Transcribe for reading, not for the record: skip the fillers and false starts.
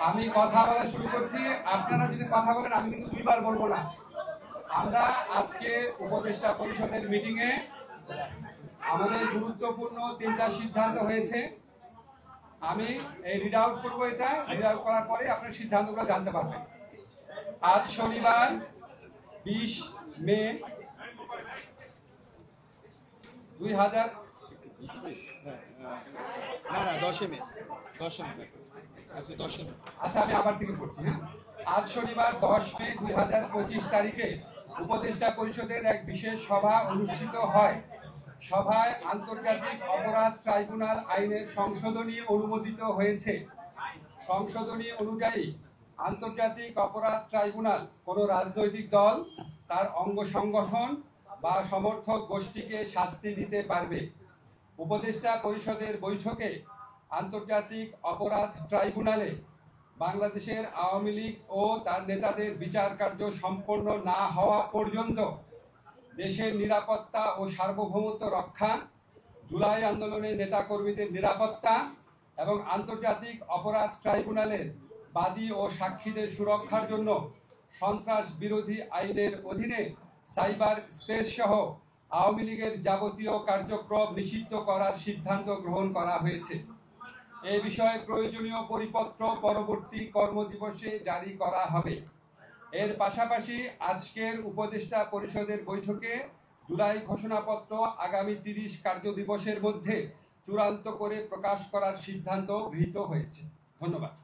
আমি কথা বলা শুরু করছি। আপনারা যদি কথা বলেন আমি কিন্তু দুইবার বলবো না। আমরা আজকে উপদেষ্টা পরিষদের মিটিংয়ে আমাদের গুরুত্বপূর্ণ 3টা সিদ্ধান্ত হয়েছে। আমি এই রিড আউট করবো। এটা রিড আউট করার পরে আপনার সিদ্ধান্তগুলো জানতে পারবেন। আজ শনিবার 20 মে 2000 আচ্ছা, আমি আবার থেকে পড়ছি। হ্যাঁ, আজ শনিবার 10 মে 2025 তারিখে উপদেষ্টা পরিষদের এক বিশেষ সভা অনুষ্ঠিত হয়। সভায় আন্তর্জাতিক অপরাধ ট্রাইব্যুনাল আইনের সংশোধনী অনুমোদিত হয়েছে। সংশোধনী অনুযায়ী আন্তর্জাতিক অপরাধ ট্রাইব্যুনাল কোনো রাজনৈতিক দল, তার অঙ্গ সংগঠন বা সমর্থক গোষ্ঠীকে শাস্তি দিতে পারবে। উপদেষ্টা পরিষদের বৈঠকে আন্তর্জাতিক অপরাধ ট্রাইব্যুনালে বাংলাদেশের আওয়ামী লীগ ও তার নেতাদের বিচার কার্য সম্পন্ন না হওয়া পর্যন্ত দেশের নিরাপত্তা ও সার্বভৌমত্ব রক্ষা, জুলাই আন্দোলনের নেতাকর্মীদের নিরাপত্তা এবং আন্তর্জাতিক অপরাধ ট্রাইব্যুনালের বাদী ও সাক্ষীদের সুরক্ষার জন্য সন্ত্রাস বিরোধী আইনের অধীনে সাইবার স্পেস সহ আওয়ামী লীগের যাবতীয় কার্যক্রম নিষিদ্ধ করার সিদ্ধান্ত গ্রহণ করা হয়েছে। এ বিষয়ে প্রয়োজনীয় পরিপত্র পরবর্তী কর্মদিবসে জারি করা হবে। এর পাশাপাশি আজকের উপদেষ্টা পরিষদের বৈঠকে জুলাই ঘোষণাপত্র আগামী 30 কার্যদিবসের মধ্যে চূড়ান্ত করে প্রকাশ করার সিদ্ধান্ত গৃহীত হয়েছে। ধন্যবাদ।